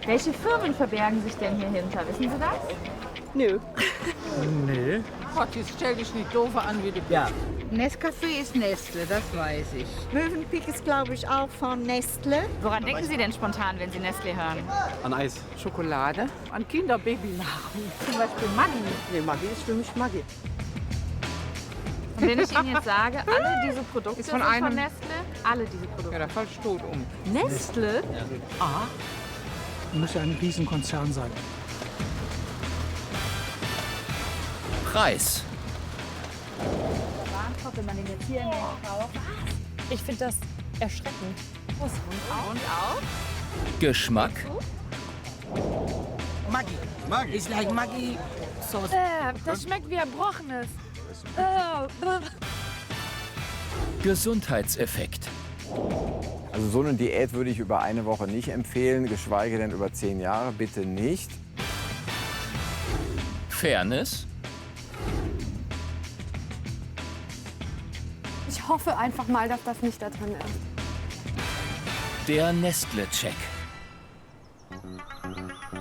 Welche Firmen verbergen sich denn hier hinter? Wissen Sie das? Nö. Nee. Gott, jetzt stell dich nicht doof an wie die Ja. Nescafé ist Nestle, das weiß ich. Mövenpick ist, glaube ich, auch von Nestle. Woran denken Sie denn spontan, wenn Sie Nestle hören? An Eis. Schokolade, an Kinderbabynahrung. Zum Beispiel Maggi. Nee, Maggi ist für mich Maggi. Und wenn ich Ihnen jetzt sage, alle diese Produkte Ist von sind einem- von Nestle, alle diese Produkte. Ja, da fällst du tot um. Nestle? Muss ja ein Riesenkonzern sein. Preis. Warenkorb, wenn man den jetzt hier in der kauft. Ich finde das erschreckend. Und auch? Geschmack. Maggi. Maggi. It's like Maggi sauce. Das schmeckt wie Erbrochenes. Gesundheitseffekt. Also so eine Diät würde ich über eine Woche nicht empfehlen, geschweige denn über 10 Jahre, bitte nicht. Fairness. Ich hoffe einfach mal, dass das nicht da drin ist. Der Nestle-Check.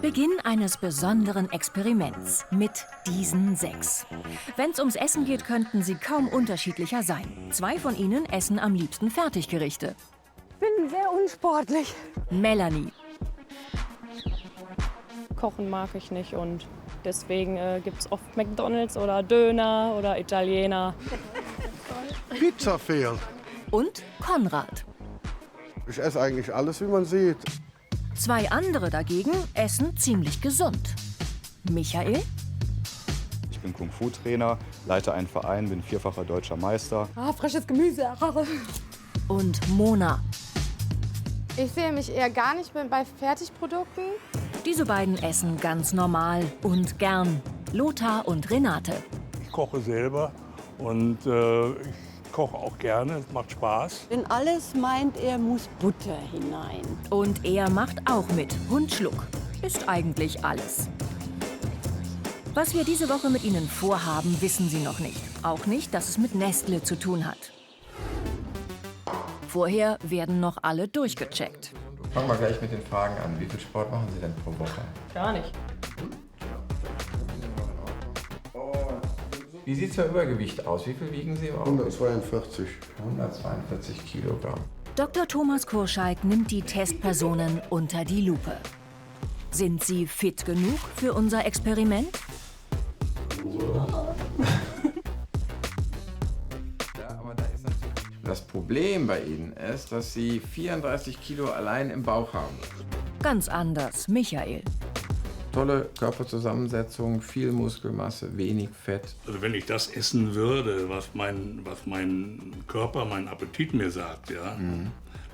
Beginn eines besonderen Experiments mit diesen 6. Wenn's ums Essen geht, könnten sie kaum unterschiedlicher sein. 2 von ihnen essen am liebsten Fertiggerichte. Bin sehr unsportlich. Melanie, Kochen mag ich nicht und deswegen gibt es oft McDonald's oder Döner oder Italiener. Pizza fehlt. und Konrad. Ich esse eigentlich alles, wie man sieht. 2 andere dagegen essen ziemlich gesund. Michael Ich bin Kung-Fu-Trainer, leite einen Verein, bin 4-facher deutscher Meister. Frisches Gemüse. und Mona. Ich sehe mich eher gar nicht mehr bei Fertigprodukten. Diese beiden essen ganz normal und gern. Lothar und Renate. Ich koche selber und ich koche auch gerne. Es macht Spaß. In alles meint er, muss Butter hinein. Und er macht auch mit. Hundschluck. Ist eigentlich alles. Was wir diese Woche mit Ihnen vorhaben, wissen Sie noch nicht. Auch nicht, dass es mit Nestle zu tun hat. Vorher werden noch alle durchgecheckt. Fangen wir gleich mit den Fragen an. Wie viel Sport machen Sie denn pro Woche? Gar nicht. Wie sieht es beim Übergewicht aus? Wie viel wiegen Sie im Augenblick? 142. 142 Kilogramm. Dr. Thomas Kurscheid nimmt die Testpersonen unter die Lupe. Sind sie fit genug für unser Experiment? Das Problem bei Ihnen ist, dass Sie 34 Kilo allein im Bauch haben. Ganz anders, Michael. Tolle Körperzusammensetzung, viel Muskelmasse, wenig Fett. Also wenn ich das essen würde, was mein Körper, mein Appetit mir sagt, ja,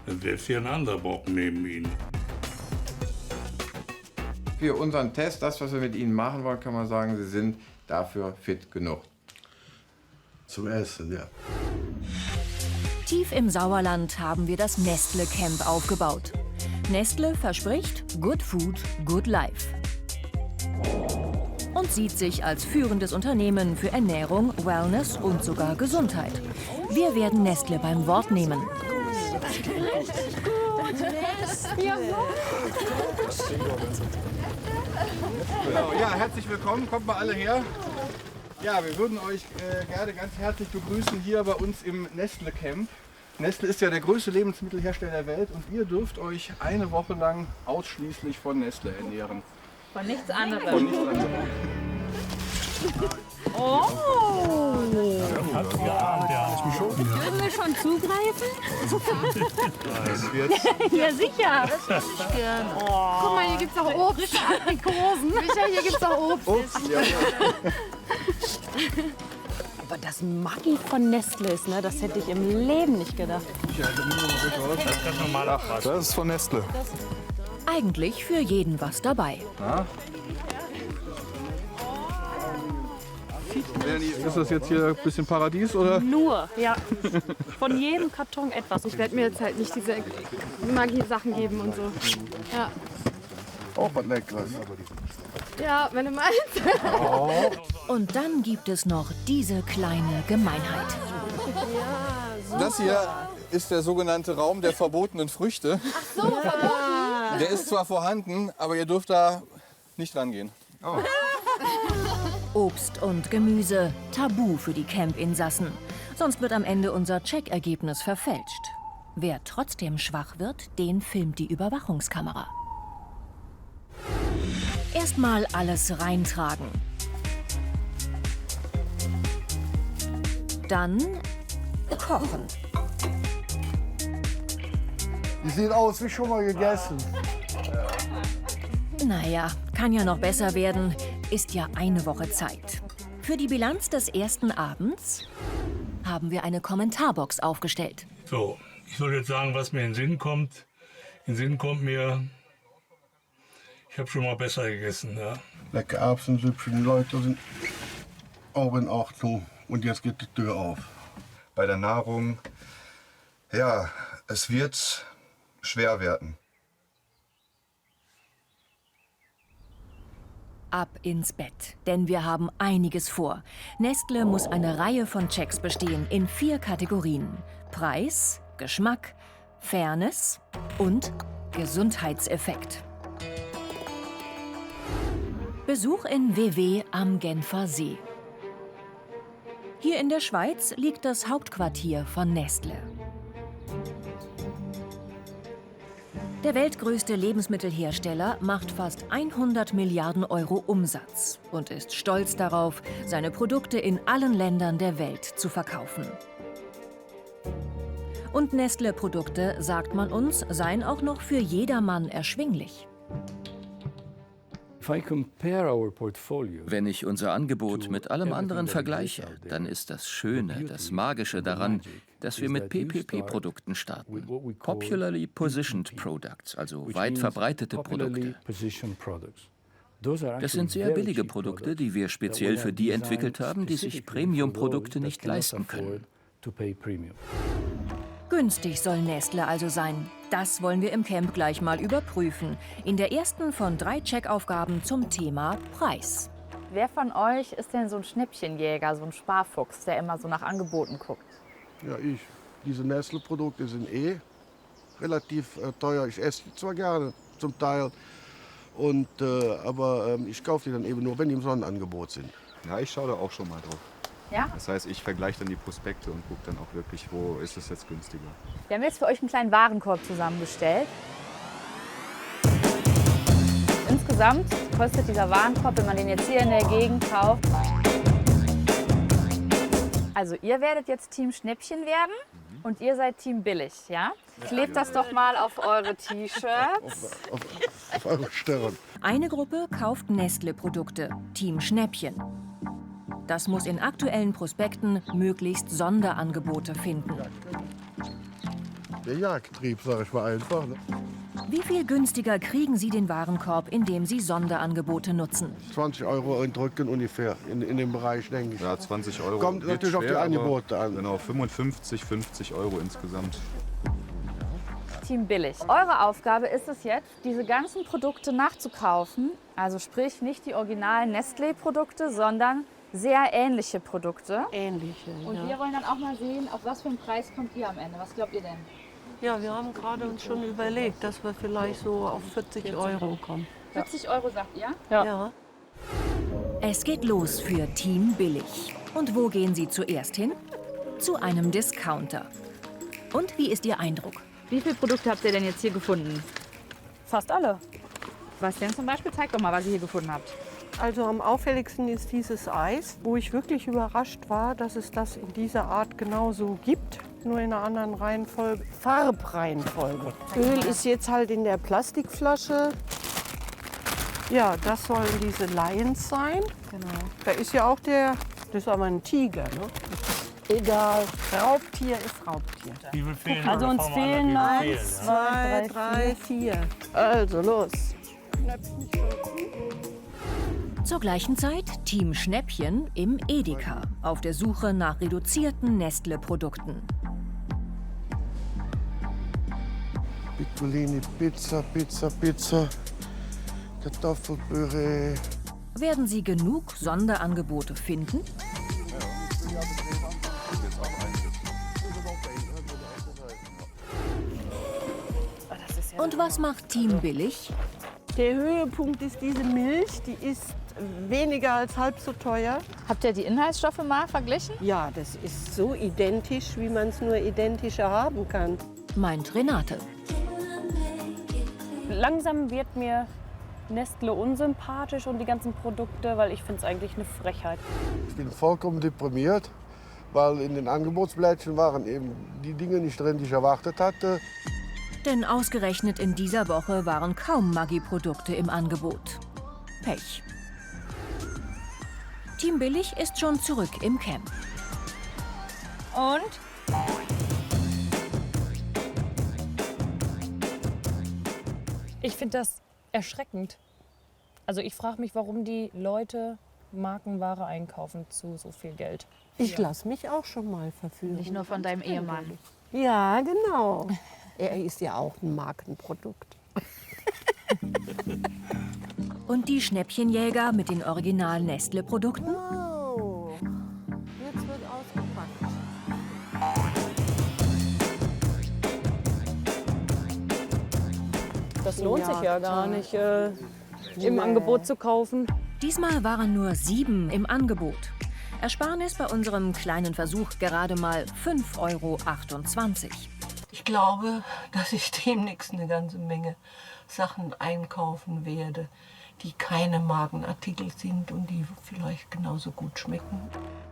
dann wäre es hier ein anderer Brocken neben Ihnen. Für unseren Test, das, was wir mit Ihnen machen wollen, kann man sagen, Sie sind dafür fit genug. Zum Essen, ja. Tief im Sauerland haben wir das Nestle Camp aufgebaut. Nestle verspricht Good Food, Good Life. Und sieht sich als führendes Unternehmen für Ernährung, Wellness und sogar Gesundheit. Wir werden Nestle beim Wort nehmen. Genau, ja, herzlich willkommen, kommt mal alle her. Ja, wir würden euch gerne ganz herzlich begrüßen hier bei uns im Nestle Camp. Nestle ist ja der größte Lebensmittelhersteller der Welt und ihr dürft euch eine Woche lang ausschließlich von Nestle ernähren. Von nichts anderem. Von nichts anderem. Oh! Dürfen wir schon zugreifen? Ja, sicher. Guck mal, hier gibt's auch Obst. Aprikosen. Michael, hier gibt's auch Obst. Ups, ja. Aber das Maggi von Nestle ist, ne, das hätte ich im Leben nicht gedacht. Das ist von Nestle. Eigentlich für jeden was dabei. Ist das jetzt hier ein bisschen Paradies oder? Nur, ja. Von jedem Karton etwas. Ich werde mir jetzt halt nicht diese Maggi-Sachen geben und so. Ja, Auch was Leckeres. ja, wenn du meinst. Und dann gibt es noch diese kleine Gemeinheit. Das hier ist der sogenannte Raum der verbotenen Früchte. Der ist zwar vorhanden, aber ihr dürft da nicht rangehen. Obst und Gemüse, tabu für die Campinsassen. Sonst wird am Ende unser Checkergebnis verfälscht. Wer trotzdem schwach wird, den filmt die Überwachungskamera. Erstmal alles reintragen. Dann kochen. Die sieht aus wie schon mal gegessen. Naja, kann ja noch besser werden. Ist ja eine Woche Zeit. Für die Bilanz des ersten Abends haben wir eine Kommentarbox aufgestellt. So, ich soll jetzt sagen, was mir in den Sinn kommt. In den Sinn kommt mir, ich habe schon mal besser gegessen. Ja. Lecker Erbsensüppchen, die Leute sind auch in Ordnung. Und jetzt geht die Tür auf. Bei der Nahrung, ja, es wird schwer werden. Ab ins Bett, denn wir haben einiges vor. Nestle muss eine Reihe von Checks bestehen in 4 Kategorien: Preis, Geschmack, Fairness und Gesundheitseffekt. Besuch in WW am Genfer See. Hier in der Schweiz liegt das Hauptquartier von Nestle. Der weltgrößte Lebensmittelhersteller macht fast 100 Milliarden Euro Umsatz und ist stolz darauf, seine Produkte in allen Ländern der Welt zu verkaufen. Und Nestle-Produkte, sagt man uns, seien auch noch für jedermann erschwinglich. Wenn ich unser Angebot mit allem anderen vergleiche, dann ist das Schöne, das Magische daran, dass wir mit PPP-Produkten starten. Popularly Positioned Products, also weit verbreitete Produkte. Das sind sehr billige Produkte, die wir speziell für die entwickelt haben, die sich Premium-Produkte nicht leisten können. Günstig soll Nestle also sein. Das wollen wir im Camp gleich mal überprüfen. In der ersten von 3 Checkaufgaben zum Thema Preis. Wer von euch ist denn so ein Schnäppchenjäger, so ein Sparfuchs, der immer so nach Angeboten guckt? Ja, ich. Diese Nestle-Produkte sind relativ teuer. Ich esse die zwar gerne zum Teil, aber ich kaufe die dann eben nur, wenn die im Sonnenangebot sind. Ja, ich schaue da auch schon mal drauf. Ja? Das heißt, ich vergleiche dann die Prospekte und gucke dann auch wirklich, wo ist es jetzt günstiger. Wir haben jetzt für euch einen kleinen Warenkorb zusammengestellt. Insgesamt kostet dieser Warenkorb, wenn man den jetzt hier in der Gegend kauft. Also ihr werdet jetzt Team Schnäppchen werden und ihr seid Team Billig, ja? Klebt das doch mal auf eure T-Shirts. Auf eure Stirn. Eine Gruppe kauft Nestle-Produkte, Team Schnäppchen. Das muss in aktuellen Prospekten möglichst Sonderangebote finden. Der Jagdtrieb, sag ich mal einfach. Ne? Wie viel günstiger kriegen Sie den Warenkorb, indem Sie Sonderangebote nutzen? 20 € entrücken ungefähr, in dem Bereich, denke ich. Ja, 20 € Kommt wird natürlich auf die schwer, Angebote an. Genau, 55, 50 € insgesamt. Team Billig. Eure Aufgabe ist es jetzt, diese ganzen Produkte nachzukaufen. Also sprich nicht die originalen Nestlé-Produkte, sondern sehr ähnliche Produkte. Ähnliche, Und wir wollen dann auch mal sehen, auf was für einen Preis kommt ihr am Ende. Was glaubt ihr denn? Ja, wir haben gerade uns schon überlegt, dass wir vielleicht so auf 40 € kommen. 40 € sagt ihr? Ja. Es geht los für Team Billig. Und wo gehen Sie zuerst hin? Zu einem Discounter. Und wie ist Ihr Eindruck? Wie viele Produkte habt ihr denn jetzt hier gefunden? Fast alle. Was denn zum Beispiel? Zeigt doch mal, was ihr hier gefunden habt. Also am auffälligsten ist dieses Eis, wo ich wirklich überrascht war, dass es das in dieser Art genauso gibt, nur in einer anderen Reihenfolge, Farbreihenfolge. Öl ist jetzt halt in der Plastikflasche. Ja, das sollen diese Lions sein. Genau. Da ist ja auch das ist aber ein Tiger, ne? Egal, Raubtier ist Raubtier. Wie viel fehlen? Also uns fehlen 1, 2, 3, 4. Also los. Zur gleichen Zeit Team Schnäppchen im Edeka auf der Suche nach reduzierten Nestle-Produkten. Piccolini, Pizza, Kartoffelpüree. Werden Sie genug Sonderangebote finden? Oh, das ist Und was macht Team Billig? Der Höhepunkt ist diese Milch, die ist weniger als halb so teuer. Habt ihr die Inhaltsstoffe mal verglichen? Ja, das ist so identisch, wie man es nur identischer haben kann. Meint Renate. Langsam wird mir Nestle unsympathisch und die ganzen Produkte, weil ich finde es eigentlich eine Frechheit. Ich bin vollkommen deprimiert, weil in den Angebotsblättchen waren eben die Dinge nicht drin, die ich erwartet hatte. Denn ausgerechnet in dieser Woche waren kaum Maggi-Produkte im Angebot. Pech. Team Billig ist schon zurück im Camp. Und? Ich finde das erschreckend. Also ich frage mich, warum die Leute Markenware einkaufen zu so viel Geld. Ich lasse mich auch schon mal verführen. Nicht nur von deinem Ehemann. Ja, genau. Er ist ja auch ein Markenprodukt. Und die Schnäppchenjäger mit den original Nestle-Produkten? Oh, jetzt wird ausgepackt. Das lohnt Ja, sich ja gar total. nicht, im Angebot zu kaufen. Diesmal waren nur 7 im Angebot. Ersparnis bei unserem kleinen Versuch gerade mal 5,28 €. Ich glaube, dass ich demnächst eine ganze Menge Sachen einkaufen werde, die keine Markenartikel sind und die vielleicht genauso gut schmecken.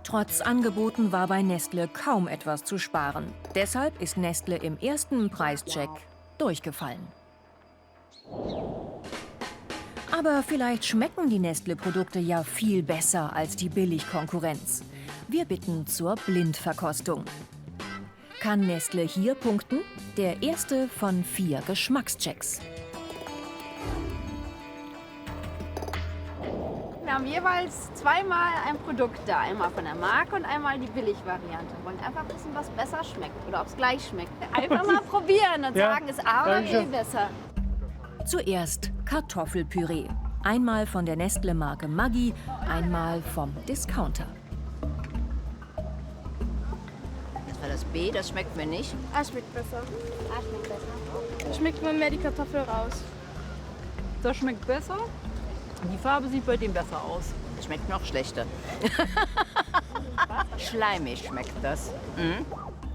Trotz Angeboten war bei Nestle kaum etwas zu sparen. Deshalb ist Nestle im ersten Preischeck durchgefallen. Aber vielleicht schmecken die Nestle-Produkte ja viel besser als die Billigkonkurrenz. Wir bitten zur Blindverkostung. Kann Nestle hier punkten? Der erste von 4 Geschmackschecks. Wir haben jeweils zweimal ein Produkt da. Einmal von der Marke und einmal die Billigvariante. Wir wollen einfach wissen, was besser schmeckt oder ob es gleich schmeckt. Einfach mal probieren und sagen, ist A oder B besser. Zuerst Kartoffelpüree. Einmal von der Nestle-Marke Maggi, einmal vom Discounter. Das war das B, das schmeckt mir nicht. A schmeckt besser. A schmeckt besser. Da schmeckt man mehr die Kartoffel raus. Das schmeckt besser. Die Farbe sieht bei dem besser aus. Das schmeckt noch schlechter. Schleimig schmeckt das. Mhm.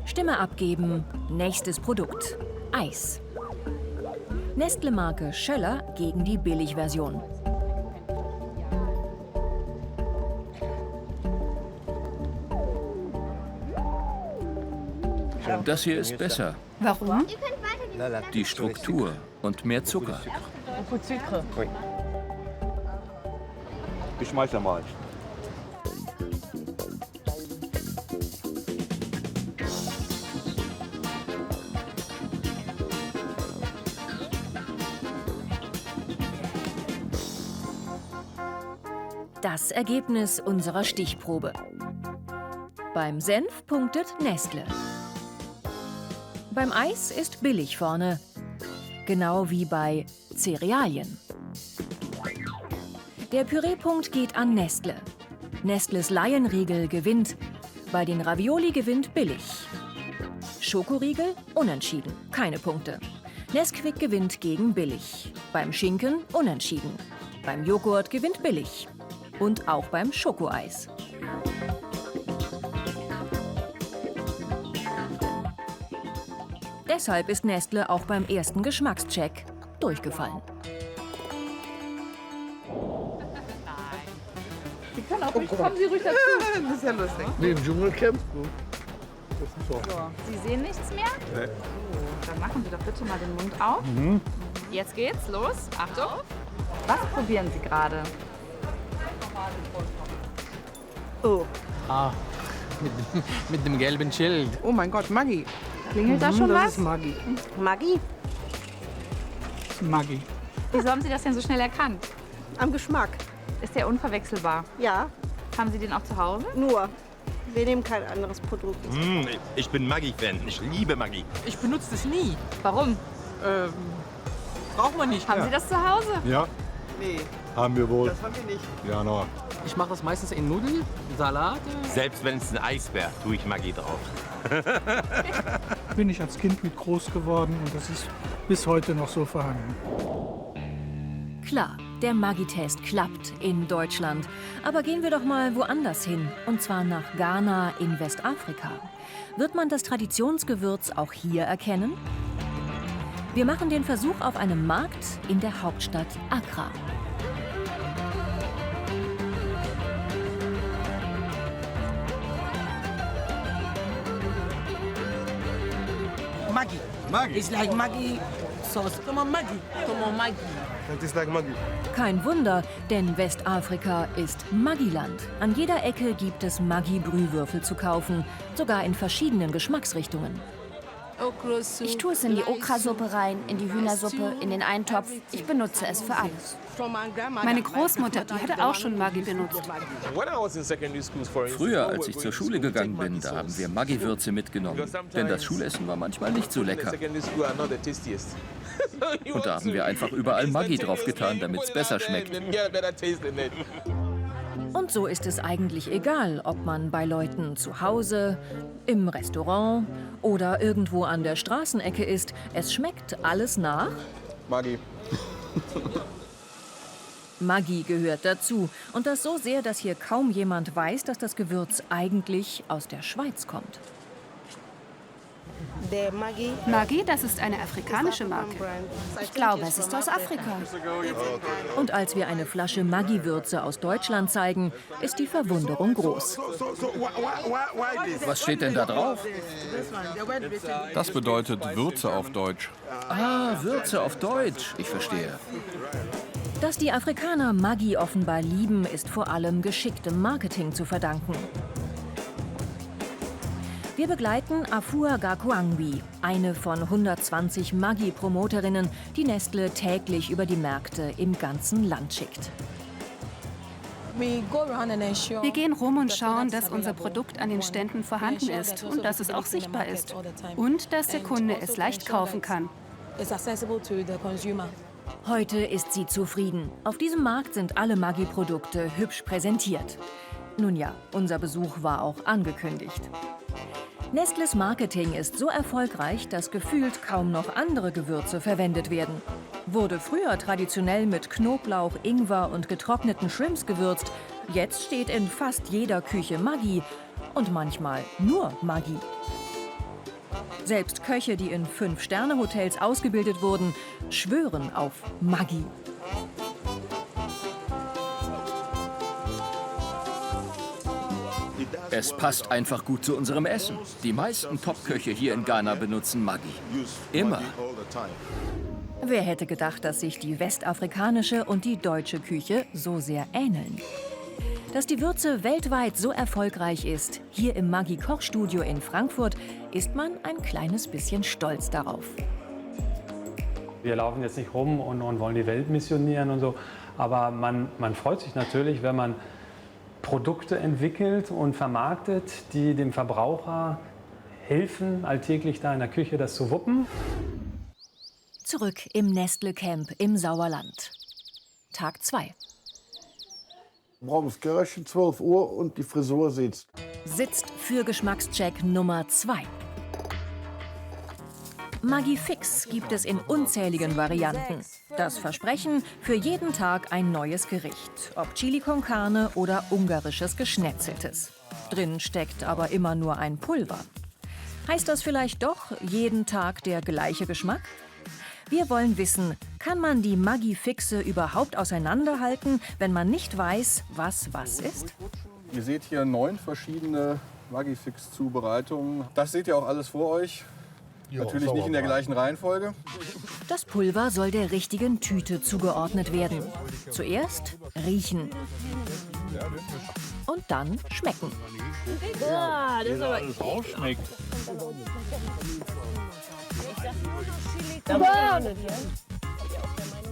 Stimme abgeben. Nächstes Produkt. Eis. Nestle-Marke Schöller gegen die Billigversion. Das hier ist besser. Warum? Die Struktur und mehr Zucker. Ich schmeiß ja mal. Das Ergebnis unserer Stichprobe. Beim Senf punktet Nestle. Beim Eis ist billig vorne. Genau wie bei Cerealien. Der Püreepunkt geht an Nestle. Nestles Laienriegel gewinnt. Bei den Ravioli gewinnt billig. Schokoriegel unentschieden, keine Punkte. Nesquik gewinnt gegen billig. Beim Schinken unentschieden. Beim Joghurt gewinnt billig. Und auch beim Schokoeis. Deshalb ist Nestle auch beim ersten Geschmackscheck durchgefallen. Sie können auch ruhig, kommen Sie ruhig dazu. Das ist ja lustig. Wie im Dschungelcamp. So, Sie sehen nichts mehr? Nee. Dann machen Sie doch bitte mal den Mund auf. Jetzt geht's los. Achtung. Was probieren Sie gerade? Oh. Ah, mit dem gelben Schild. Oh mein Gott, Maggi. Klingelt da schon das was? ist Maggi. Maggi? Maggi. Wieso haben Sie das denn so schnell erkannt? Am Geschmack. Ist der unverwechselbar? Ja, Haben Sie den auch zu Hause? nur. Wir nehmen kein anderes Produkt. Ich bin Maggi-Fan. Ich liebe Maggi. Ich benutze das nie. Warum? Braucht man nicht. Haben Sie das zu Hause? Ja, Nee, haben wir wohl. das haben wir nicht. Ja, no. Ich mache das meistens in Nudeln, Salat. Selbst wenn es ein Eis wäre, tue ich Maggi drauf. bin ich als Kind mit groß geworden und das ist bis heute noch so vorhanden. Klar, der Maggi-Test klappt in Deutschland. Aber gehen wir doch mal woanders hin, und zwar nach Ghana in Westafrika. Wird man das Traditionsgewürz auch hier erkennen? Wir machen den Versuch auf einem Markt in der Hauptstadt Accra. Maggi. Maggi. It's like Maggi sauce. Come on, Maggi. Come on, Maggi. That is like Maggi. Kein Wunder, denn Westafrika ist Maggi-Land. An jeder Ecke gibt es Maggi-Brühwürfel zu kaufen, sogar in verschiedenen Geschmacksrichtungen. Ich tue es in die Okrasuppe rein, in die Hühnersuppe, in den Eintopf. Ich benutze es für alles. Meine Großmutter, die hatte auch schon Maggi benutzt. Früher, als ich zur Schule gegangen bin, da haben wir Maggi-Würze mitgenommen. Denn das Schulessen war manchmal nicht so lecker. Und da haben wir einfach überall Maggi draufgetan, damit es besser schmeckt. Und so ist es eigentlich egal, ob man bei Leuten zu Hause, im Restaurant oder irgendwo an der Straßenecke ist. Es schmeckt alles nach Maggi. Maggi gehört dazu. Und das so sehr, dass hier kaum jemand weiß, dass das Gewürz eigentlich aus der Schweiz kommt. Maggi, das ist eine afrikanische Marke. Ich glaube, es ist aus Afrika. Und als wir eine Flasche Maggi-Würze aus Deutschland zeigen, ist die Verwunderung groß. Was steht denn da drauf? Das bedeutet Würze auf Deutsch. Ah, Würze auf Deutsch. Ich verstehe. Dass die Afrikaner Maggi offenbar lieben, ist vor allem geschicktem Marketing zu verdanken. Wir begleiten Afua Gakwangbi, eine von 120 Maggi-Promoterinnen, die Nestle täglich über die Märkte im ganzen Land schickt. Wir gehen rum und schauen, dass unser Produkt an den Ständen vorhanden ist und dass es auch sichtbar ist. Und dass der Kunde es leicht kaufen kann. Heute ist sie zufrieden. Auf diesem Markt sind alle Maggi-Produkte hübsch präsentiert. Nun ja, unser Besuch war auch angekündigt. Nestles Marketing ist so erfolgreich, dass gefühlt kaum noch andere Gewürze verwendet werden. Wurde früher traditionell mit Knoblauch, Ingwer und getrockneten Shrimps gewürzt, jetzt steht in fast jeder Küche Maggi und manchmal nur Maggi. Selbst Köche, die in 5-Sterne-Hotels ausgebildet wurden, schwören auf Maggi. Es passt einfach gut zu unserem Essen. Die meisten Top-Köche hier in Ghana benutzen Maggi. Immer. Wer hätte gedacht, dass sich die westafrikanische und die deutsche Küche so sehr ähneln? Dass die Würze weltweit so erfolgreich ist, hier im Maggi-Kochstudio in Frankfurt, ist man ein kleines bisschen stolz darauf. Wir laufen jetzt nicht rum und wollen die Welt missionieren und so, aber man freut sich natürlich, wenn man Produkte entwickelt und vermarktet, die dem Verbraucher helfen, alltäglich da in der Küche das zu wuppen. Zurück im Nestle-Camp im Sauerland. Tag 2. Morgens Kirche, 12 Uhr und die Frisur sitzt. Sitzt für Geschmackscheck Nummer 2. Maggi Fix gibt es in unzähligen Varianten. Das Versprechen, für jeden Tag ein neues Gericht. Ob Chili con Carne oder ungarisches Geschnetzeltes. Drin steckt aber immer nur ein Pulver. Heißt das vielleicht doch jeden Tag der gleiche Geschmack? Wir wollen wissen, kann man die Maggi-Fixe überhaupt auseinanderhalten, wenn man nicht weiß, was ist? Ihr seht hier 9 verschiedene Maggi-Fix-Zubereitungen. Das seht ihr auch alles vor euch. Ja, natürlich nicht in der gleichen Reihenfolge. Das Pulver soll der richtigen Tüte zugeordnet werden. Zuerst riechen. Und dann schmecken. Ja, das ist aber auch schmeckt.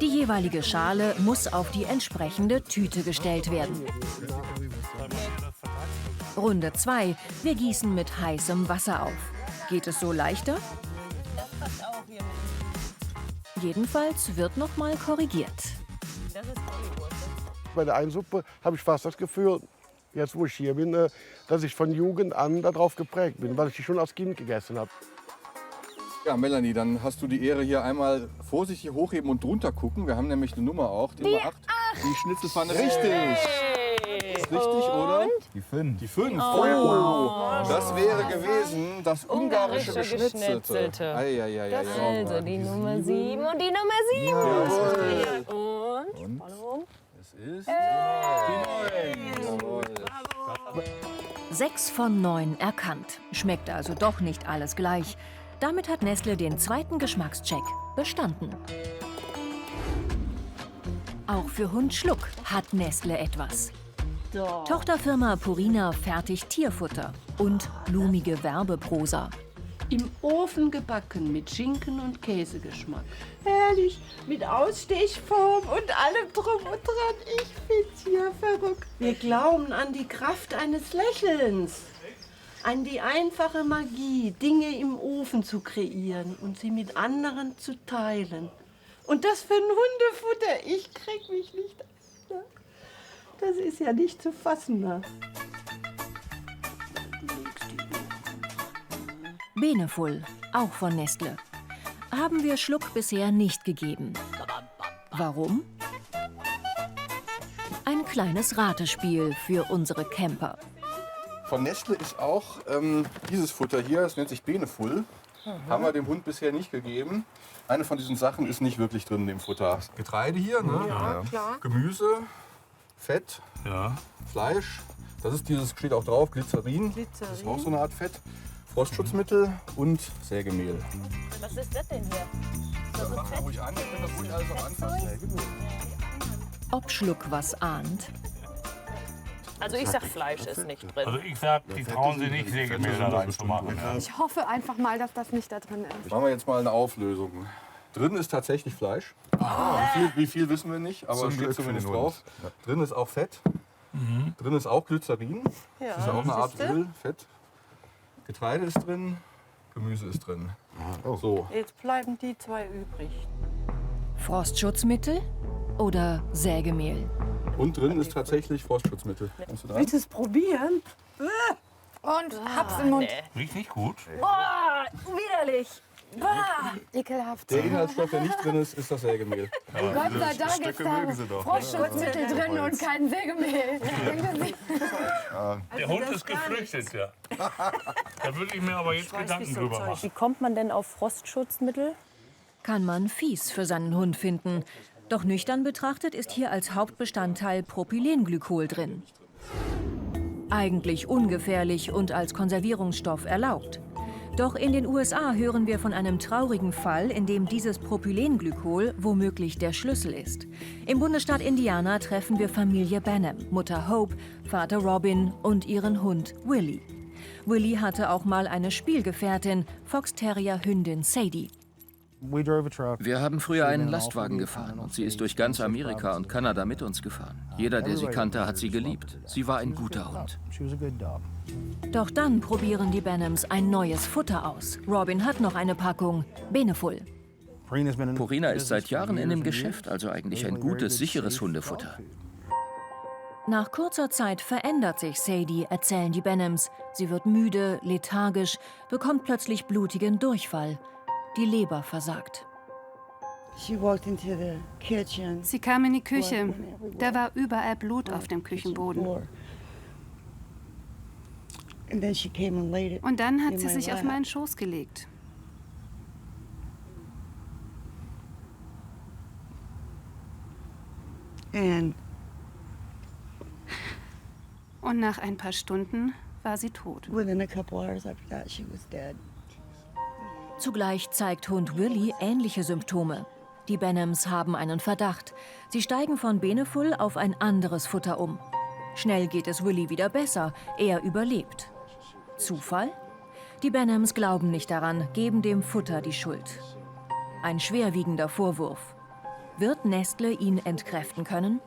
Die jeweilige Schale muss auf die entsprechende Tüte gestellt werden. Runde 2. Wir gießen mit heißem Wasser auf. Geht es so leichter? Jedenfalls wird noch mal korrigiert. Bei der einen Suppe habe ich fast das Gefühl, jetzt wo ich hier bin, dass ich von Jugend an darauf geprägt bin, weil ich die schon als Kind gegessen habe. Ja, Melanie, dann hast du die Ehre, hier einmal vorsichtig hochheben und drunter gucken. Wir haben nämlich eine Nummer auch, die Nummer 8. Die Schnitzelpfanne. Richtig! Ist richtig, oder? Die 5. Die 5. Oh, wow. Das wäre gewesen das ungarische Geschnitzelte. Geschnitzelte. Also die Nummer 7 und die Nummer 7. Jawohl. Und? Es ist die 9. Jawohl. 6 von 9 erkannt. Schmeckt also doch nicht alles gleich. Damit hat Nestle den zweiten Geschmackscheck bestanden. Auch für Hund Schluck hat Nestle etwas. Tochterfirma Purina fertigt Tierfutter und blumige Werbeprosa. Im Ofen gebacken mit Schinken- und Käsegeschmack. Herrlich, mit Ausstechform und allem drum und dran. Ich find's ja verrückt. Wir glauben an die Kraft eines Lächelns. An die einfache Magie, Dinge im Ofen zu kreieren und sie mit anderen zu teilen. Und das für ein Hundefutter. Ich krieg mich nicht. Das ist ja nicht zu fassen. Ne? Beneful, auch von Nestle. Haben wir Schluck bisher nicht gegeben. Warum? Ein kleines Ratespiel für unsere Camper. Von Nestle ist auch dieses Futter hier, das nennt sich Beneful. Haben wir dem Hund bisher nicht gegeben. Eine von diesen Sachen ist nicht wirklich drin in dem Futter. Getreide hier, ne? Ja, klar. Gemüse, Fett, Fleisch. Das ist dieses, steht auch drauf, Glycerin. Das ist auch so eine Art Fett. Frostschutzmittel und Sägemehl. Was ist das denn hier? Das machen wir ruhig an, wir können das ruhig alles auch anfassen. Ob Schluck was ahnt? Also ich sag, Fleisch ist nicht drin. Also ich sag, die trauen sich nicht, Sägemehl da reinzumachen. Ja. Ich hoffe einfach mal, dass das nicht da drin ist. Machen wir jetzt mal eine Auflösung. Drin ist tatsächlich Fleisch. Wie viel wissen wir nicht, aber steht zumindest drauf. Drin ist auch Fett. Drin ist auch Glycerin. Ja, das ist ja auch eine Art Öl, Fett. Getreide ist drin, Gemüse ist drin. So. Jetzt bleiben die 2 übrig. Frostschutzmittel oder Sägemehl? Und drin ist tatsächlich Frostschutzmittel. Willst du es probieren? Und hab's im Mund. Riecht nicht gut. Boah, widerlich. Boah, ekelhaft. Der Inhaltsstoff, der nicht drin ist, ist das Sägemehl. Gott sei Dank ist da Frostschutzmittel drin und kein Sägemehl. Der Hund ist geflüchtet, ja. Da würde ich mir aber jetzt Gedanken drüber machen. Wie kommt man denn auf Frostschutzmittel? Kann man fies für seinen Hund finden. Doch nüchtern betrachtet ist hier als Hauptbestandteil Propylenglykol drin. Eigentlich ungefährlich und als Konservierungsstoff erlaubt. Doch in den USA hören wir von einem traurigen Fall, in dem dieses Propylenglykol womöglich der Schlüssel ist. Im Bundesstaat Indiana treffen wir Familie Benham, Mutter Hope, Vater Robin und ihren Hund Willie. Willie hatte auch mal eine Spielgefährtin, Fox-Terrier-Hündin Sadie. Wir haben früher einen Lastwagen gefahren und sie ist durch ganz Amerika und Kanada mit uns gefahren. Jeder, der sie kannte, hat sie geliebt. Sie war ein guter Hund. Doch dann probieren die Benhams ein neues Futter aus. Robin hat noch eine Packung Beneful. Purina ist seit Jahren in dem Geschäft, also eigentlich ein gutes, sicheres Hundefutter. Nach kurzer Zeit verändert sich Sadie, erzählen die Benhams. Sie wird müde, lethargisch, bekommt plötzlich blutigen Durchfall. Die Leber versagt. Sie kam in die Küche. Da war überall Blut auf dem Küchenboden. Und dann hat sie sich auf meinen Schoß gelegt. Und nach ein paar Stunden war sie tot. Zugleich zeigt Hund Willie ähnliche Symptome. Die Benhams haben einen Verdacht. Sie steigen von Beneful auf ein anderes Futter um. Schnell geht es Willie wieder besser. Er überlebt. Zufall? Die Benhams glauben nicht daran, geben dem Futter die Schuld. Ein schwerwiegender Vorwurf. Wird Nestle ihn entkräften können?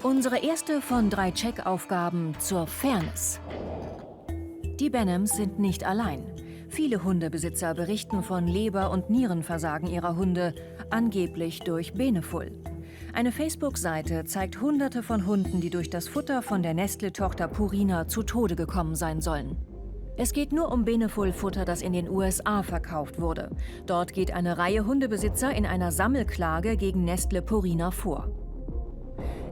Unsere erste von 3 Checkaufgaben zur Fairness. Die Benhams sind nicht allein. Viele Hundebesitzer berichten von Leber- und Nierenversagen ihrer Hunde, angeblich durch Beneful. Eine Facebook-Seite zeigt Hunderte von Hunden, die durch das Futter von der Nestle-Tochter Purina zu Tode gekommen sein sollen. Es geht nur um Beneful-Futter, das in den USA verkauft wurde. Dort geht eine Reihe Hundebesitzer in einer Sammelklage gegen Nestle Purina vor.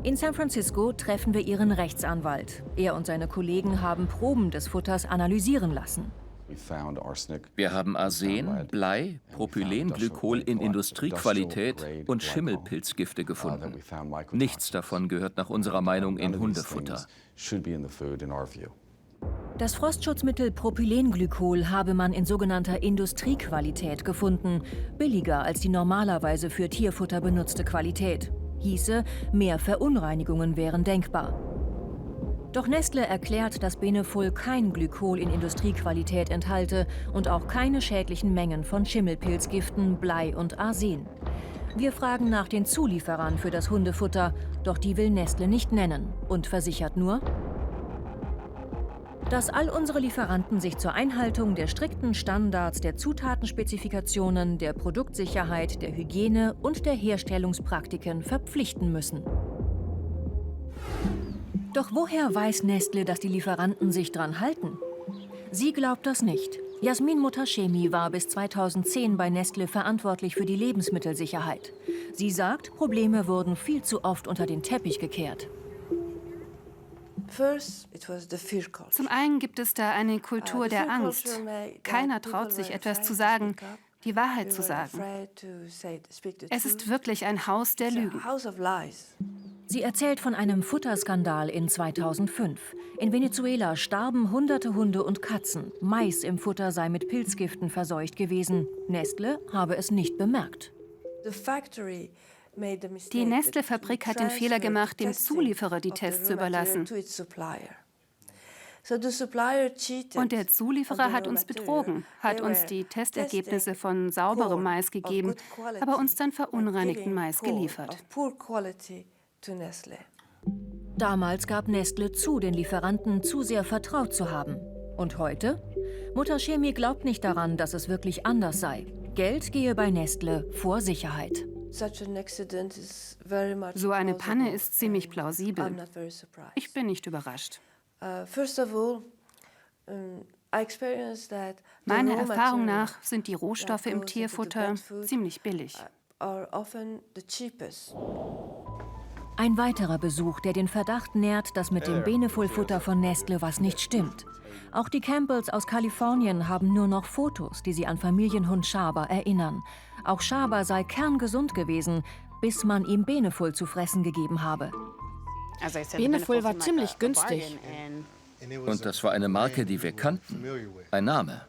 In San Francisco treffen wir ihren Rechtsanwalt. Er und seine Kollegen haben Proben des Futters analysieren lassen. Wir haben Arsen, Blei, Propylenglykol in Industriequalität und Schimmelpilzgifte gefunden. Nichts davon gehört nach unserer Meinung in Hundefutter. Das Frostschutzmittel Propylenglykol habe man in sogenannter Industriequalität gefunden, billiger als die normalerweise für Tierfutter benutzte Qualität. Hieße, mehr Verunreinigungen wären denkbar. Doch Nestle erklärt, dass Beneful kein Glykol in Industriequalität enthalte und auch keine schädlichen Mengen von Schimmelpilzgiften, Blei und Arsen. Wir fragen nach den Zulieferern für das Hundefutter, doch die will Nestle nicht nennen und versichert nur, dass all unsere Lieferanten sich zur Einhaltung der strikten Standards der Zutatenspezifikationen, der Produktsicherheit, der Hygiene und der Herstellungspraktiken verpflichten müssen. Doch woher weiß Nestle, dass die Lieferanten sich dran halten? Sie glaubt das nicht. Jasmin Mutashemi war bis 2010 bei Nestle verantwortlich für die Lebensmittelsicherheit. Sie sagt, Probleme wurden viel zu oft unter den Teppich gekehrt. Zum einen gibt es da eine Kultur der Angst. Keiner traut sich, etwas zu sagen, die Wahrheit zu sagen. Es ist wirklich ein Haus der Lügen. Sie erzählt von einem Futterskandal in 2005. In Venezuela starben hunderte Hunde und Katzen. Mais im Futter sei mit Pilzgiften verseucht gewesen. Nestle habe es nicht bemerkt. Die Nestle-Fabrik hat den Fehler gemacht, dem Zulieferer die Tests zu überlassen. Und der Zulieferer hat uns betrogen, hat uns die Testergebnisse von sauberem Mais gegeben, aber uns dann verunreinigten Mais geliefert. Damals gab Nestle zu, den Lieferanten zu sehr vertraut zu haben. Und heute? Mutashemi glaubt nicht daran, dass es wirklich anders sei. Geld gehe bei Nestle vor Sicherheit. So eine Panne ist ziemlich plausibel. Ich bin nicht überrascht. Meiner Erfahrung nach sind die Rohstoffe im Tierfutter ziemlich billig. Ein weiterer Besuch, der den Verdacht nährt, dass mit dem Beneful-Futter von Nestle was nicht stimmt. Auch die Campbells aus Kalifornien haben nur noch Fotos, die sie an Familienhund Shaba erinnern. Auch Shaba sei kerngesund gewesen, bis man ihm Beneful zu fressen gegeben habe. Beneful war ziemlich günstig. Und das war eine Marke, die wir kannten. Ein Name.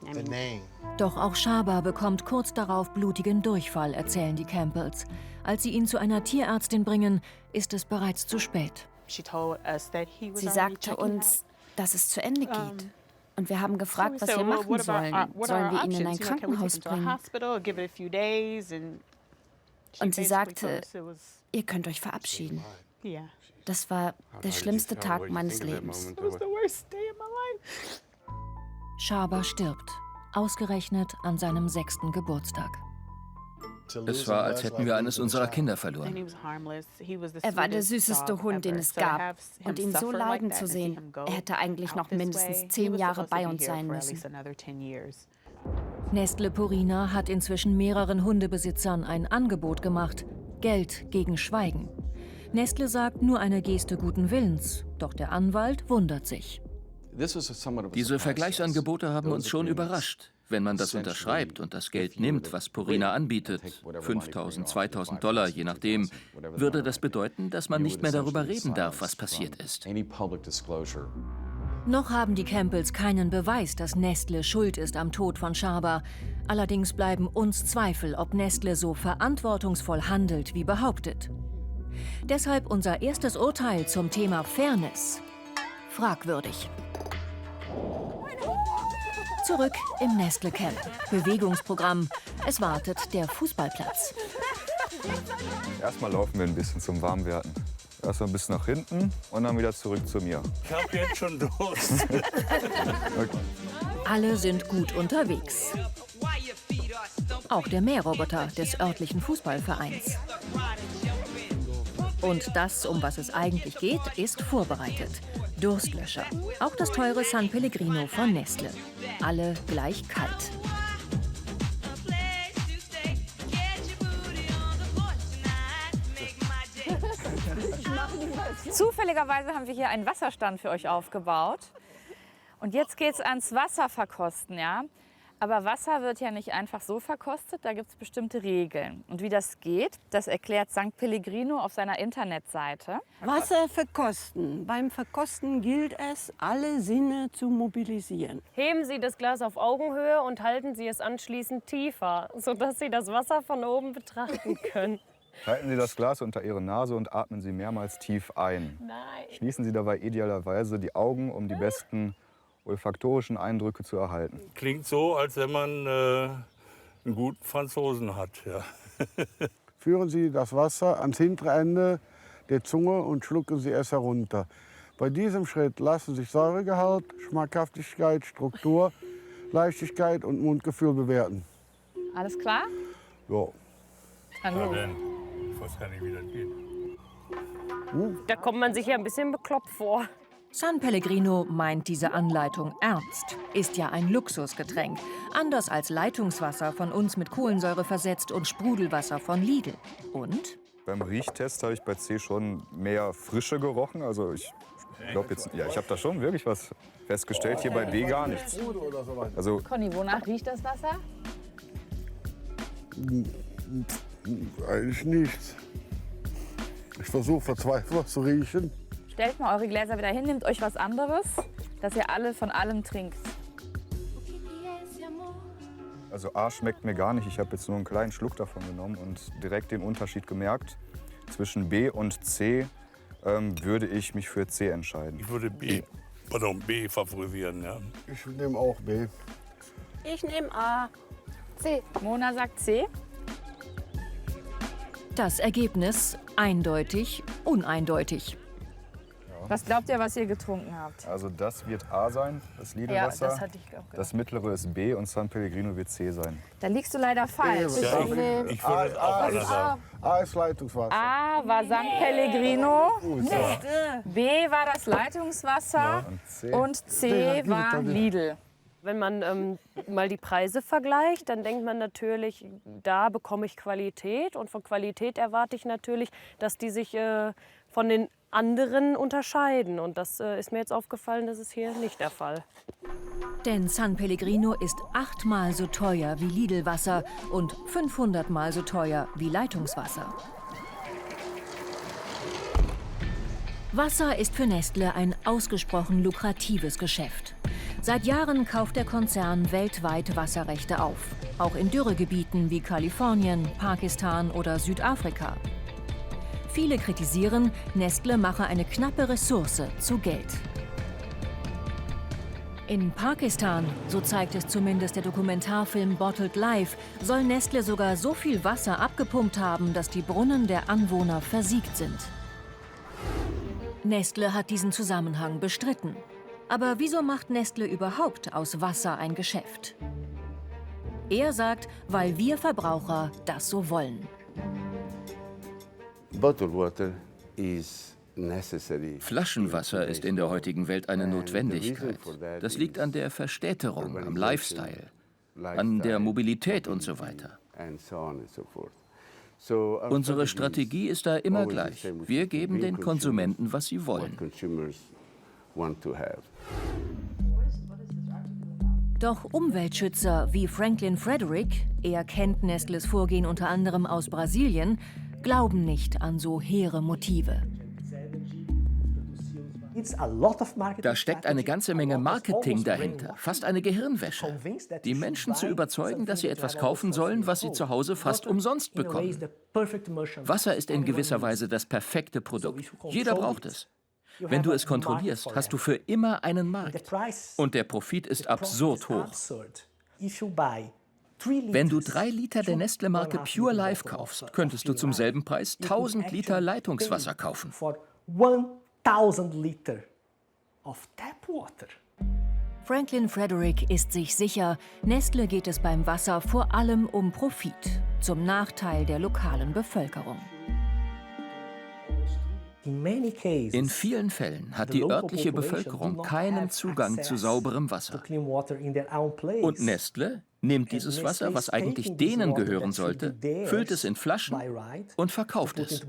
Doch auch Shaba bekommt kurz darauf blutigen Durchfall, erzählen die Campbells. Als sie ihn zu einer Tierärztin bringen, ist es bereits zu spät. Sie sagte uns, dass es zu Ende geht. Und wir haben gefragt, was wir machen sollen. Sollen wir ihn in ein Krankenhaus bringen? Und sie sagte, ihr könnt euch verabschieden. Das war der schlimmste Tag meines Lebens. Shaba stirbt, ausgerechnet an seinem 6. Geburtstag. Es war, als hätten wir eines unserer Kinder verloren. Er war der süßeste Hund, den es gab. Und ihn so leiden zu sehen, er hätte eigentlich noch mindestens 10 Jahre bei uns sein müssen. Nestle Purina hat inzwischen mehreren Hundebesitzern ein Angebot gemacht. Geld gegen Schweigen. Nestle sagt nur eine Geste guten Willens. Doch der Anwalt wundert sich. Diese Vergleichsangebote haben uns schon überrascht. Wenn man das unterschreibt und das Geld nimmt, was Purina anbietet, $5.000, $2.000, je nachdem, würde das bedeuten, dass man nicht mehr darüber reden darf, was passiert ist. Noch haben die Campbells keinen Beweis, dass Nestle schuld ist am Tod von Shaba. Allerdings bleiben uns Zweifel, ob Nestle so verantwortungsvoll handelt, wie behauptet. Deshalb unser erstes Urteil zum Thema Fairness. Fragwürdig. Zurück im Nestle Camp. Bewegungsprogramm. Es wartet der Fußballplatz. Erstmal laufen wir ein bisschen zum Warmwerden. Erstmal ein bisschen nach hinten und dann wieder zurück zu mir. Ich hab jetzt schon Durst. Alle sind gut unterwegs. Auch der Mähroboter des örtlichen Fußballvereins. Und das, um was es eigentlich geht, ist vorbereitet. Durstlöscher. Auch das teure San Pellegrino von Nestle. Alle gleich kalt. Zufälligerweise haben wir hier einen Wasserstand für euch aufgebaut. Und jetzt geht es ans Wasser verkosten, ja? Aber Wasser wird ja nicht einfach so verkostet, da gibt es bestimmte Regeln. Und wie das geht, das erklärt St. Pellegrino auf seiner Internetseite. Wasser verkosten. Beim Verkosten gilt es, alle Sinne zu mobilisieren. Heben Sie das Glas auf Augenhöhe und halten Sie es anschließend tiefer, sodass Sie das Wasser von oben betrachten können. Halten Sie das Glas unter Ihre Nase und atmen Sie mehrmals tief ein. Nein. Schließen Sie dabei idealerweise die Augen, um die besten olfaktorischen Eindrücke zu erhalten. Klingt so, als wenn man einen guten Franzosen hat. Ja. Führen Sie das Wasser ans hintere Ende der Zunge und schlucken Sie es herunter. Bei diesem Schritt lassen sich Säuregehalt, Schmackhaftigkeit, Struktur, Leichtigkeit und Mundgefühl bewerten. Alles klar? Ja. Hallo. Ich weiß gar nicht, wie das geht. Da kommt man sich ja ein bisschen bekloppt vor. San Pellegrino meint diese Anleitung ernst. Ist ja ein Luxusgetränk. Anders als Leitungswasser von uns mit Kohlensäure versetzt und Sprudelwasser von Lidl. Und? Beim Riechtest habe ich bei C schon mehr Frische gerochen. Also ich glaube jetzt, ja, ich habe da schon wirklich was festgestellt. Hier bei B gar nichts. Also Conny, wonach riecht das Wasser? Eigentlich nichts. Ich versuche verzweifelt was zu riechen. Stellt mal eure Gläser wieder hin, nehmt euch was anderes, dass ihr alle von allem trinkt. Also A schmeckt mir gar nicht. Ich habe jetzt nur einen kleinen Schluck davon genommen und direkt den Unterschied gemerkt. Zwischen B und C würde ich mich für C entscheiden. Ich würde B favorisieren, ja. Ich nehme auch B. Ich nehme A. C. Mona sagt C. Das Ergebnis eindeutig, uneindeutig. Was glaubt ihr, was ihr getrunken habt? Also das wird A sein, das Lidl-Wasser. Ja, das hatte ich auch gedacht. Das mittlere ist B und San Pellegrino wird C sein. Da liegst du leider falsch. Ja, ich würde es auch anders sagen. A ist Leitungswasser. A war St. Pellegrino, B war das Leitungswasser und C war Lidl. Wenn man mal die Preise vergleicht, dann denkt man natürlich, da bekomme ich Qualität. Und von Qualität erwarte ich natürlich, dass die sich von den anderen unterscheiden. Und das ist mir jetzt aufgefallen, das ist hier nicht der Fall. Denn San Pellegrino ist 8-mal so teuer wie Lidl-Wasser und 500-mal so teuer wie Leitungswasser. Wasser ist für Nestle ein ausgesprochen lukratives Geschäft. Seit Jahren kauft der Konzern weltweit Wasserrechte auf. Auch in Dürregebieten wie Kalifornien, Pakistan oder Südafrika. Viele kritisieren, Nestle mache eine knappe Ressource zu Geld. In Pakistan, so zeigt es zumindest der Dokumentarfilm Bottled Life, soll Nestle sogar so viel Wasser abgepumpt haben, dass die Brunnen der Anwohner versiegt sind. Nestle hat diesen Zusammenhang bestritten. Aber wieso macht Nestle überhaupt aus Wasser ein Geschäft? Er sagt, weil wir Verbraucher das so wollen. Flaschenwasser ist in der heutigen Welt eine Notwendigkeit. Das liegt an der Verstädterung, am Lifestyle, an der Mobilität und so weiter. Unsere Strategie ist da immer gleich. Wir geben den Konsumenten, was sie wollen. Doch Umweltschützer wie Franklin Frederick, er kennt Nestles Vorgehen unter anderem aus Brasilien, glauben nicht an so hehre Motive. Da steckt eine ganze Menge Marketing dahinter, fast eine Gehirnwäsche. Die Menschen zu überzeugen, dass sie etwas kaufen sollen, was sie zu Hause fast umsonst bekommen. Wasser ist in gewisser Weise das perfekte Produkt. Jeder braucht es. Wenn du es kontrollierst, hast du für immer einen Markt. Und der Profit ist absurd hoch. Wenn du 3 Liter der Nestle-Marke Pure Life kaufst, könntest du zum selben Preis 1000 Liter Leitungswasser kaufen. 1000 Liter of tap water. Franklin Frederick ist sich sicher, Nestle geht es beim Wasser vor allem um Profit, zum Nachteil der lokalen Bevölkerung. In vielen Fällen hat die örtliche Bevölkerung keinen Zugang zu sauberem Wasser. Und Nestle nimmt dieses Wasser, was eigentlich denen gehören sollte, füllt es in Flaschen und verkauft es.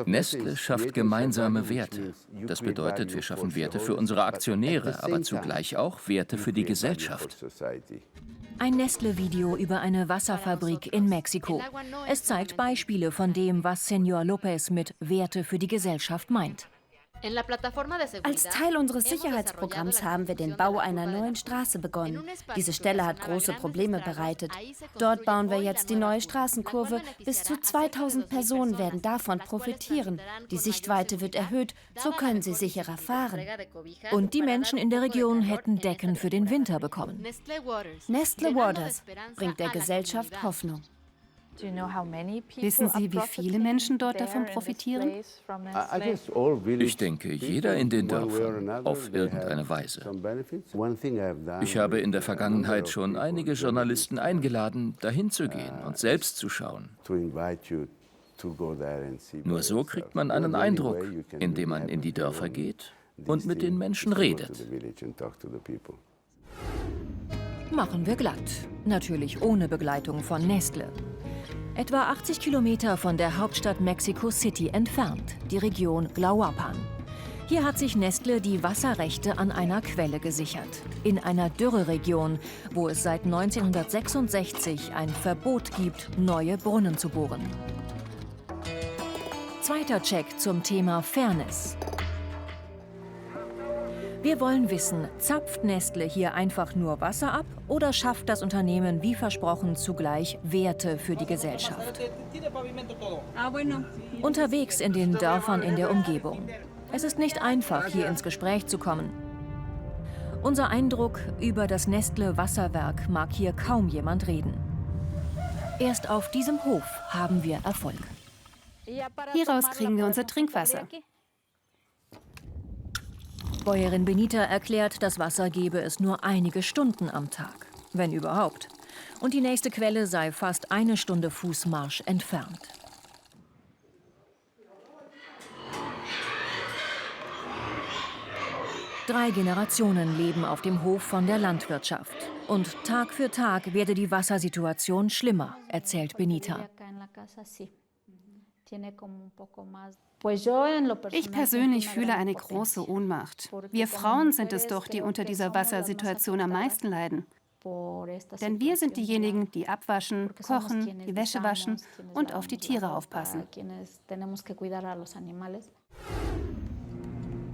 Nestle schafft gemeinsame Werte. Das bedeutet, wir schaffen Werte für unsere Aktionäre, aber zugleich auch Werte für die Gesellschaft. Ein Nestle-Video über eine Wasserfabrik in Mexiko. Es zeigt Beispiele von dem, was Señor López mit Werte für die Gesellschaft meint. Als Teil unseres Sicherheitsprogramms haben wir den Bau einer neuen Straße begonnen. Diese Stelle hat große Probleme bereitet. Dort bauen wir jetzt die neue Straßenkurve. Bis zu 2000 Personen werden davon profitieren. Die Sichtweite wird erhöht, so können sie sicherer fahren. Und die Menschen in der Region hätten Decken für den Winter bekommen. Nestle Waters bringt der Gesellschaft Hoffnung. Wissen Sie, wie viele Menschen dort davon profitieren? Ich denke, jeder in den Dörfern, auf irgendeine Weise. Ich habe in der Vergangenheit schon einige Journalisten eingeladen, dahin zu gehen und selbst zu schauen. Nur so kriegt man einen Eindruck, indem man in die Dörfer geht und mit den Menschen redet. Machen wir glatt. Natürlich ohne Begleitung von Nestle. Etwa 80 Kilometer von der Hauptstadt Mexico City entfernt, die Region Tlahuapan. Hier hat sich Nestle die Wasserrechte an einer Quelle gesichert. In einer Dürreregion, wo es seit 1966 ein Verbot gibt, neue Brunnen zu bohren. Zweiter Check zum Thema Fairness. Wir wollen wissen, zapft Nestle hier einfach nur Wasser ab oder schafft das Unternehmen wie versprochen zugleich Werte für die Gesellschaft? Unterwegs in den Dörfern in der Umgebung. Es ist nicht einfach, hier ins Gespräch zu kommen. Unser Eindruck, über das Nestle-Wasserwerk mag hier kaum jemand reden. Erst auf diesem Hof haben wir Erfolg. Hieraus kriegen wir unser Trinkwasser. Bäuerin Benita erklärt, das Wasser gebe es nur einige Stunden am Tag, wenn überhaupt. Und die nächste Quelle sei fast eine Stunde Fußmarsch entfernt. Drei Generationen leben auf dem Hof von der Landwirtschaft. Und Tag für Tag werde die Wassersituation schlimmer, erzählt Benita. Ich persönlich fühle eine große Ohnmacht. Wir Frauen sind es doch, die unter dieser Wassersituation am meisten leiden. Denn wir sind diejenigen, die abwaschen, kochen, die Wäsche waschen und auf die Tiere aufpassen.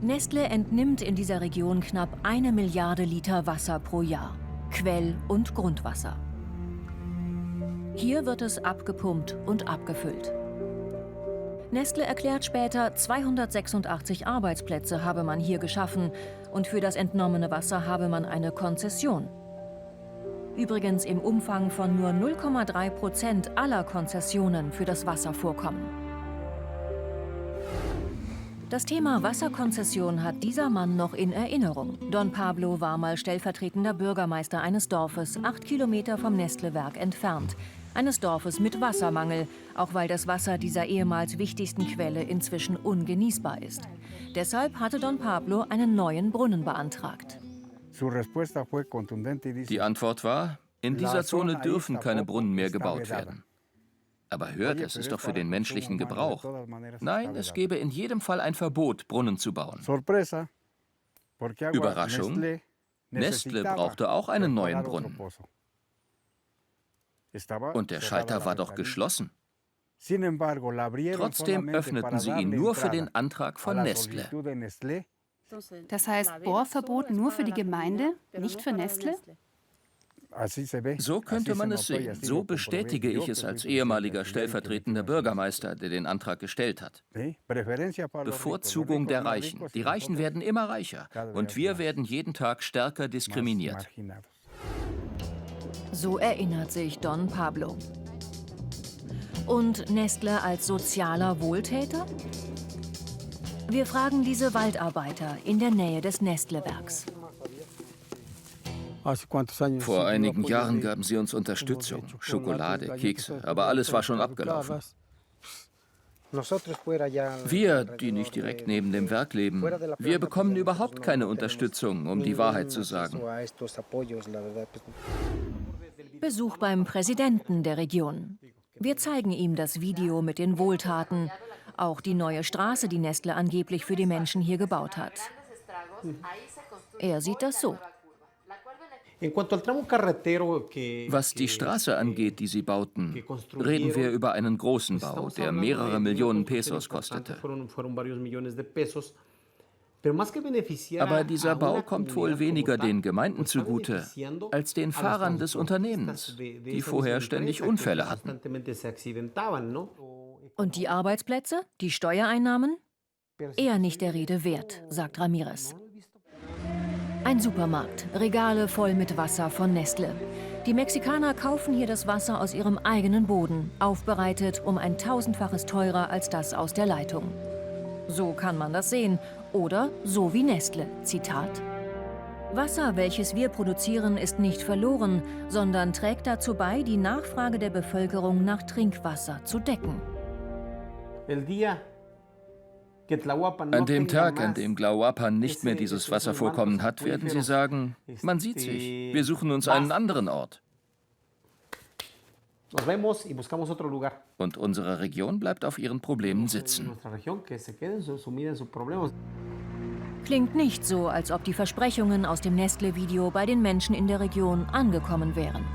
Nestle entnimmt in dieser Region knapp 1 Milliarde Liter Wasser pro Jahr. Quell- und Grundwasser. Hier wird es abgepumpt und abgefüllt. Nestle erklärt später, 286 Arbeitsplätze habe man hier geschaffen und für das entnommene Wasser habe man eine Konzession. Übrigens im Umfang von nur 0,3% aller Konzessionen für das Wasservorkommen. Das Thema Wasserkonzession hat dieser Mann noch in Erinnerung. Don Pablo war mal stellvertretender Bürgermeister eines Dorfes 8 Kilometer vom Nestle-Werk entfernt. Eines Dorfes mit Wassermangel, auch weil das Wasser dieser ehemals wichtigsten Quelle inzwischen ungenießbar ist. Deshalb hatte Don Pablo einen neuen Brunnen beantragt. Die Antwort war, in dieser Zone dürfen keine Brunnen mehr gebaut werden. Aber hört, es ist doch für den menschlichen Gebrauch. Nein, es gäbe in jedem Fall ein Verbot, Brunnen zu bauen. Überraschung, Nestle brauchte auch einen neuen Brunnen. Und der Schalter war doch geschlossen. Trotzdem öffneten sie ihn nur für den Antrag von Nestle. Das heißt, Bohrverbot nur für die Gemeinde, nicht für Nestle? So könnte man es sehen. So bestätige ich es als ehemaliger stellvertretender Bürgermeister, der den Antrag gestellt hat. Bevorzugung der Reichen. Die Reichen werden immer reicher. Und wir werden jeden Tag stärker diskriminiert. So erinnert sich Don Pablo. Und Nestle als sozialer Wohltäter? Wir fragen diese Waldarbeiter in der Nähe des Nestle-Werks. Vor einigen Jahren gaben sie uns Unterstützung, Schokolade, Kekse, aber alles war schon abgelaufen. Wir, die nicht direkt neben dem Werk leben, wir bekommen überhaupt keine Unterstützung, um die Wahrheit zu sagen. Besuch beim Präsidenten der Region. Wir zeigen ihm das Video mit den Wohltaten, auch die neue Straße, die Nestlé angeblich für die Menschen hier gebaut hat. Er sieht das so. Was die Straße angeht, die sie bauten, reden wir über einen großen Bau, der mehrere Millionen Pesos kostete. Aber dieser Bau kommt wohl weniger den Gemeinden zugute, als den Fahrern des Unternehmens, die vorher ständig Unfälle hatten. Und die Arbeitsplätze, die Steuereinnahmen? Eher nicht der Rede wert, sagt Ramirez. Ein Supermarkt, Regale voll mit Wasser von Nestlé. Die Mexikaner kaufen hier das Wasser aus ihrem eigenen Boden, aufbereitet um ein 1000-faches teurer als das aus der Leitung. So kann man das sehen. Oder so wie Nestlé, Zitat. Wasser, welches wir produzieren, ist nicht verloren, sondern trägt dazu bei, die Nachfrage der Bevölkerung nach Trinkwasser zu decken. An dem Tag, an dem Glauapan nicht mehr dieses Wasservorkommen hat, werden sie sagen, man sieht sich, wir suchen uns einen anderen Ort. Und unsere Region bleibt auf ihren Problemen sitzen. Klingt nicht so, als ob die Versprechungen aus dem Nestlé-Video bei den Menschen in der Region angekommen wären.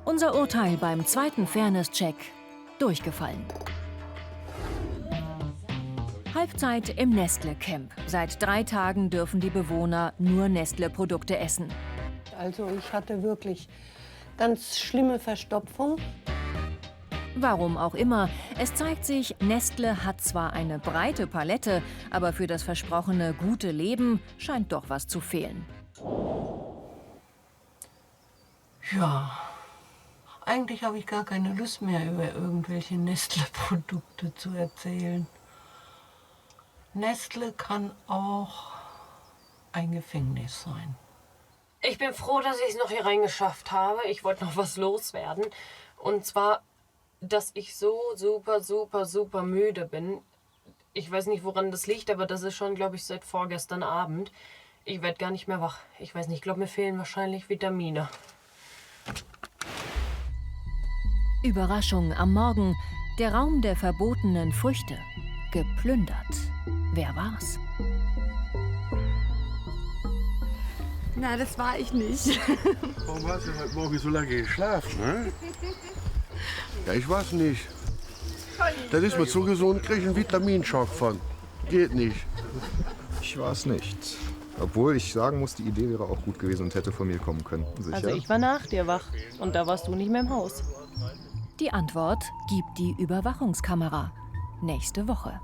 Unser Urteil beim zweiten Fairness-Check: durchgefallen. Halbzeit im Nestlé-Camp. Seit 3 Tagen dürfen die Bewohner nur Nestlé-Produkte essen. Also ich hatte wirklich ganz schlimme Verstopfung. Warum auch immer, es zeigt sich, Nestlé hat zwar eine breite Palette, aber für das versprochene gute Leben scheint doch was zu fehlen. Ja, eigentlich habe ich gar keine Lust mehr, über irgendwelche Nestlé-Produkte zu erzählen. Nestlé kann auch ein Gefängnis sein. Ich bin froh, dass ich es noch hier reingeschafft habe. Ich wollte noch was loswerden. Und zwar, dass ich so super müde bin. Ich weiß nicht, woran das liegt, aber das ist schon, glaube ich, seit vorgestern Abend. Ich werde gar nicht mehr wach. Ich weiß nicht, ich glaube, mir fehlen wahrscheinlich Vitamine. Überraschung am Morgen. Der Raum der verbotenen Früchte. Geplündert. Wer war's? Na, das war ich nicht. Warum hast du heute Morgen so lange geschlafen, ne? Ja, ich weiß nicht. Das ist mir zu gesund, krieg ich einen Vitaminschock von. Geht nicht. Ich weiß nicht. Obwohl ich sagen muss, die Idee wäre auch gut gewesen und hätte von mir kommen können. Sicher? Also ich war nach dir wach und da warst du nicht mehr im Haus. Die Antwort gibt die Überwachungskamera. Nächste Woche.